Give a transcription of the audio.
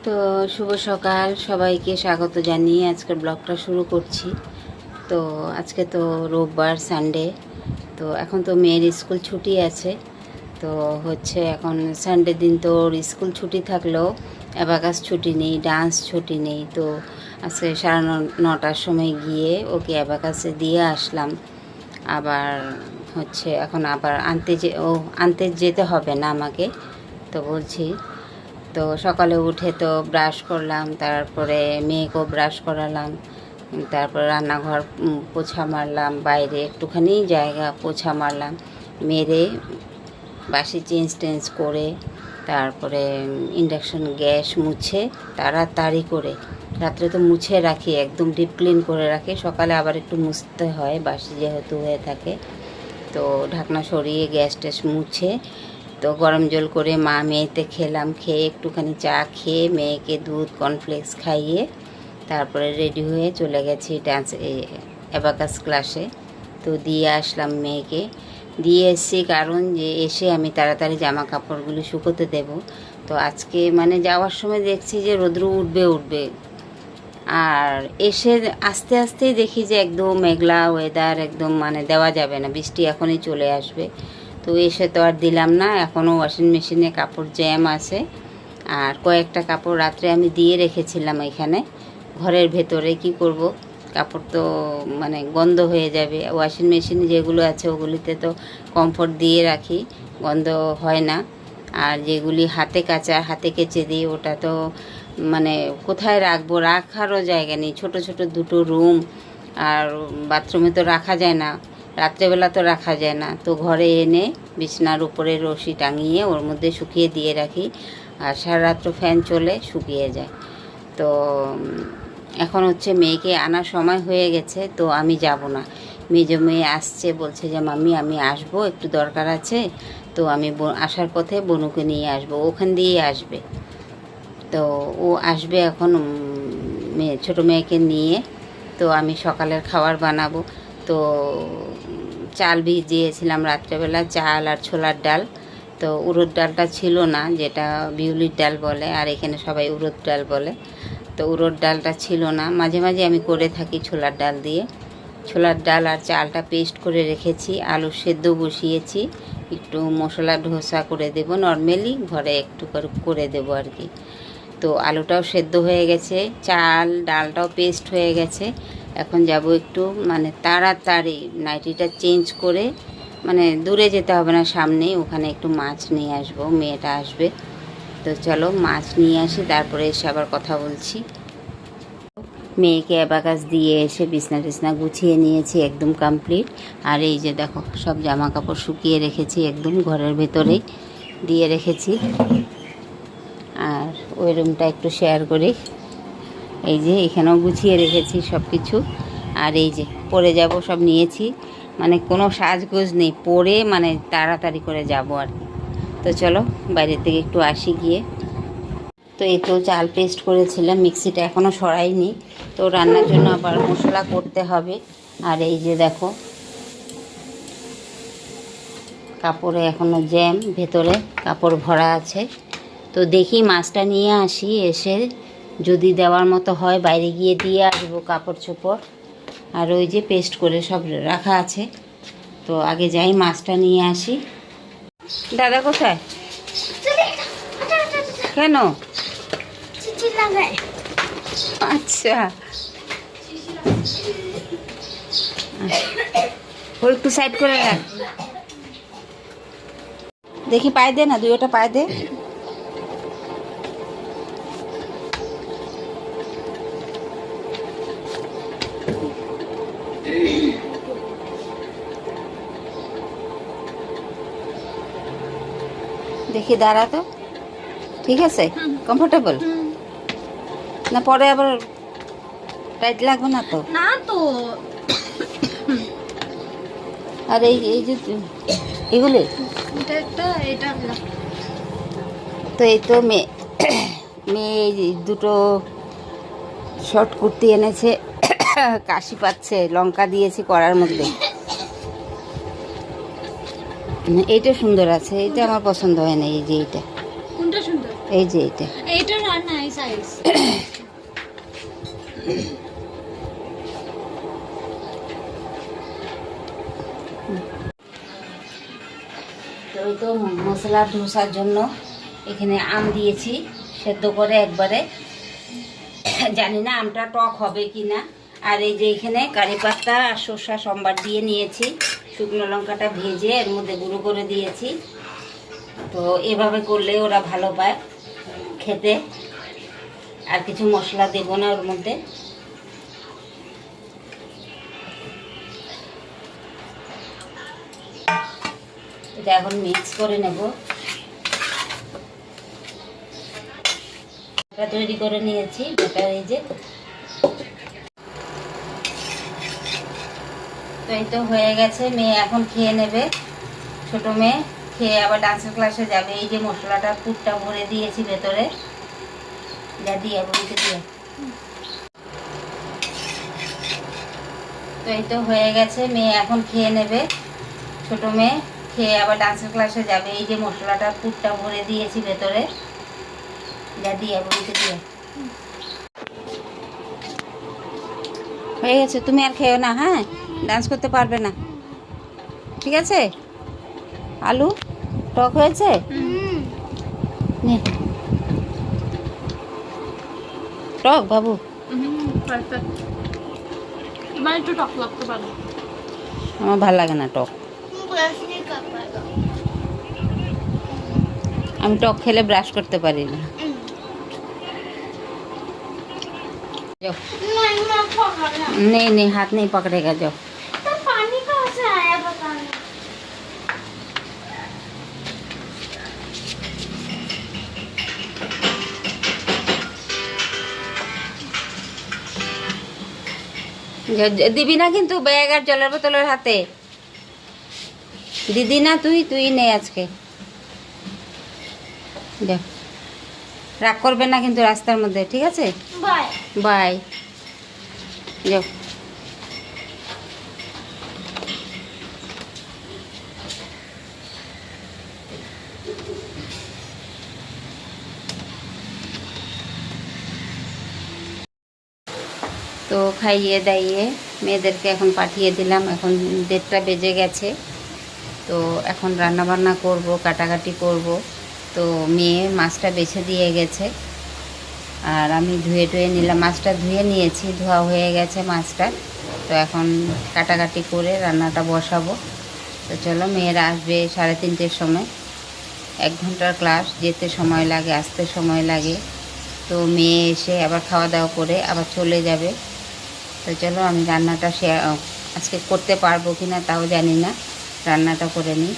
তো শুভ সকাল, সবাইকে স্বাগত জানিয়ে আজকের ব্লগটা শুরু করছি। তো আজকে তো রোববার, সানডে। তো এখন তো মেয়ের স্কুল ছুটি আছে। তো হচ্ছে এখন সানডে দিন তো ওর স্কুল ছুটি থাকলেও অ্যাবাকাস ছুটি নেই, ডান্স ছুটি নেই। তো আজকে 9:30টার সময় গিয়ে ওকে অ্যাবাকাসে দিয়ে আসলাম। আবার হচ্ছে এখন আবার আনতে যেতে হবে না আমাকে। তো বলছি, তো সকালে উঠে তো ব্রাশ করলাম, তারপরে মেয়েকেও ব্রাশ করালাম, তারপর রান্নাঘর পোছা মারলাম, বাইরে একটুখানি জায়গা পোছা মারলাম, মেরে বাসি চেঞ্জ করে তারপরে ইন্ডাকশন গ্যাস মুছে তাড়াতাড়ি করে রাত্রে তো মুছে রাখি, একদম ডিপ ক্লিন করে রাখি। সকালে আবার একটু মুছতে হয়, বাসি যেহেতু হয়ে থাকে। তো ঢাকনা সরিয়ে গ্যাস ট্যাস মুছে তো গরম জল করে মা মেয়েতে খেলাম। খেয়ে একটুখানি চা খেয়ে মেয়েকে দুধ কর্নফ্লেক্স খাইয়ে তারপরে রেডি হয়ে চলে গেছি অ্যাবাকাস ক্লাসে। তো দিয়ে আসলাম মেয়েকে, দিয়ে এসেছি কারণ যে এসে আমি তাড়াতাড়ি জামা কাপড়গুলি শুকোতে দেব। তো আজকে মানে যাওয়ার সময় দেখছি যে রৌদ্র উঠবে, আর এসে আস্তে আস্তেই দেখি যে একদম মেঘলা ওয়েদার, একদম মানে দেওয়া যাবে না, বৃষ্টি এখনই চলে আসবে। তো এসে তো আর দিলাম না, এখনও ওয়াশিং মেশিনে কাপড় জ্যাম আছে। আর কয়েকটা কাপড় রাত্রে আমি দিয়ে রেখেছিলাম এখানে ঘরের ভেতরে। কি করব, কাপড় তো মানে গন্ধ হয়ে যাবে। ওয়াশিং মেশিন যেগুলো আছে ওগুলিতে তো কমফোর্ট দিয়ে রাখি, গন্ধ হয় না। আর যেগুলি হাতে কাচা, হাতে কেচে দিই, ওটা তো মানে কোথায় রাখবো, রাখারও জায়গা নেই। ছোট ছোট দুটো রুম, আর বাথরুমে তো রাখা যায় না, রাত্রেবেলা তো রাখা যায় না। তো ঘরে এনে বিছনার উপরে রশি টাঙিয়ে ওর মধ্যে শুকিয়ে দিয়ে রাখি, আর সারা রাত্র ফ্যান চলে শুকিয়ে যায়। তো এখন হচ্ছে মেয়েকে আনার সময় হয়ে গেছে, তো আমি যাব না। মেয়ে আসছে, বলছে যে মাম্মি আমি আসবো, একটু দরকার আছে। তো আমি আসার পথে বনুকে নিয়ে আসবো, ওখান দিয়েই আসবে। তো ও আসবে এখন ছোটো মেয়েকে নিয়ে। তো আমি সকালের খাবার বানাবো। তো চাল ভিজিয়েছিলাম রাত্রেবেলা, চাল আর ছোলার ডাল। তো উড়দ ডালটা ছিল না, যেটা বিউলির ডাল বলে, আর এখানে সবাই উড়দ ডাল বলে। তো উড়দ ডালটা ছিল না, মাঝে মাঝে আমি করে থাকি ছোলার ডাল দিয়ে। ছোলার ডাল আর চালটা পেস্ট করে রেখেছি, আলু সেদ্ধ বসিয়েছি, একটু মশলা ধোসা করে দেব, নর্মালি ঘরে একটু করে দেবো আর কি। তো আলুটাও সেদ্ধ হয়ে গেছে, চাল ডালটাও পেস্ট হয়ে গেছে। এখন যাব একটু মানে তাড়াতাড়ি নাইটিটা চেঞ্জ করে, মানে দূরে যেতে হবে না, সামনেই, ওখানে একটু মাছ নিয়ে আসবো, মেয়েটা আসবে। তো চলো মাছ নিয়ে আসি, তারপরে এসে আবার কথা বলছি। মেয়েকে অ্যাবাকাস দিয়ে এসে বিছনা টিছনা গুছিয়ে নিয়েছি, একদম কমপ্লিট। আর এই যে দেখো সব জামা কাপড় শুকিয়ে রেখেছি, একদম ঘরের ভেতরেই দিয়ে রেখেছি। আর ওই রুমটা একটু শেয়ার করি, এই যে এখানেও গুছিয়ে রেখেছি সব কিছু। আর এই যে পরে যাব, সব নিয়েছি, মানে কোনো সাজগোজ নেই, পরে মানে তাড়াতাড়ি করে যাব আর কি। তো চলো বাইরের থেকে একটু আসি গিয়ে। তো এই তো চাল পেস্ট করেছিলাম, মিক্সিটা এখনও সরাইনি, তো রান্নার জন্য আবার মশলা করতে হবে। আর এই যে দেখো কাপড়ে এখনও জ্যাম, ভেতরে কাপড় ভরা আছে। তো দেখি মাছটা নিয়ে আসি, এসে যদি দেওয়ার মতো হয় বাইরে গিয়ে দিয়ে আসবো কাপড় চোপড়। আর ওই যে পেস্ট করে সব রাখা আছে। তো আগে যাই মাছটা নিয়ে আসি। দাদা কোথায়? কেন? আচ্ছা, ওর একটু সাইড করে রাখ। দেখি পায়ে দে না, দুইটা পায়ে দে। দেখি দাঁড়া তো, ঠিক আছে? কমফোর্টেবল না? পরে আবার টাইট লাগবে না তো? না তো। আর এই যে এগুলি তো এই তো মেয়ে দুটো শর্ট কুর্তি এনেছে, কাশি পাচ্ছে, লঙ্কা দিয়েছি কড়ার মধ্যে। এইটা সুন্দর আছে, এইটা আমার পছন্দ হয় না। এই যে এইটা, কোনটা সুন্দর? এই যে এইটা, এইটা আর নাই তো ওই তো মশলা ধোসার জন্য এখানে আম দিয়েছি সেদ্ধ করে একবারে, জানি না আমটা টক হবে কি না। আর এই যে এখানে কারি পাতা আর সর্ষা সম্বার দিয়ে নিয়েছি, শুকনো লঙ্কাটা ভেজে এর মধ্যে গুঁড়ো করে দিয়েছি। তো এভাবে করলে ওরা ভালো পায় খেতে, আর কিছু মশলা দেবো না ওর মধ্যে। এটা এখন মিক্স করে নেব। তৈরি করে নিয়েছি ব্যাটার, এই যে। তো এই তো হয়ে গেছে, মেয়ে এখন খেয়ে নেবে। ছোট মেয়ে খেয়ে আবার ডান্সের ক্লাসে যাবে। এই যে মশলাটা পুরটা ভরে দিয়েছি ভেতরে, যা দিয়ে বলতে দিয়ে। তো এই তো হয়ে গেছে, মেয়ে এখন খেয়ে নেবে। ছোট মেয়ে খেয়ে আবার ডান্সের ক্লাসে যাবে। এই যে মশলাটা পুরটা ভরে দিয়েছি ভেতরে, যা দিয়ে বলতে দিয়ে। হয়ে গেছে, তুমি আর খেও না, হ্যাঁ? ডান্স করতে পারবে না, ঠিক আছে? আলু টক হয়েছে? নে টক বাবু। একটু টক লাগতে পারে। আমার ভালো লাগে না টক, আমি টক খেলে ব্রাশ করতে পারি না। जाओ, नहीं नहीं हाथ नहीं पकड़ेगा, जाओ। तो पानी कहाँ से आया बताना। দিবি না কিন্তু ব্যাগ আর জলের বোতলের হাতে দিদি না, তুই নে আজকে। যাও, রাগ করবে না কিন্তু রাস্তার মধ্যে, ঠিক আছে? बाय বাই, যাও। তো খাইয়ে দাইয়ে মেয়েদেরকে এখন পাঠিয়ে দিলাম। এখন 1:30 বেজে গেছে। তো এখন রান্না বান্না করব, কাটাকাটি করব। তো মেয়ে মাছটা বেছে দিয়ে গেছে, আর আমি ধুয়ে টুয়ে নিলাম। মাছটা ধুয়ে নিয়েছি, ধোয়া হয়ে গেছে মাছটা। তো এখন কাটাকাটি করে রান্নাটা বসাবো। তো চলো, মেয়েরা আসবে 3:30-এর সময়। 1 ঘন্টার ক্লাস, যেতে সময় লাগে, আসতে সময় লাগে। তো মেয়ে এসে আবার খাওয়া দাওয়া করে আবার চলে যাবে। তো চলো, আমি রান্নাটা আজকে করতে পারবো কি না তাও জানি না, রান্নাটা করে নিই।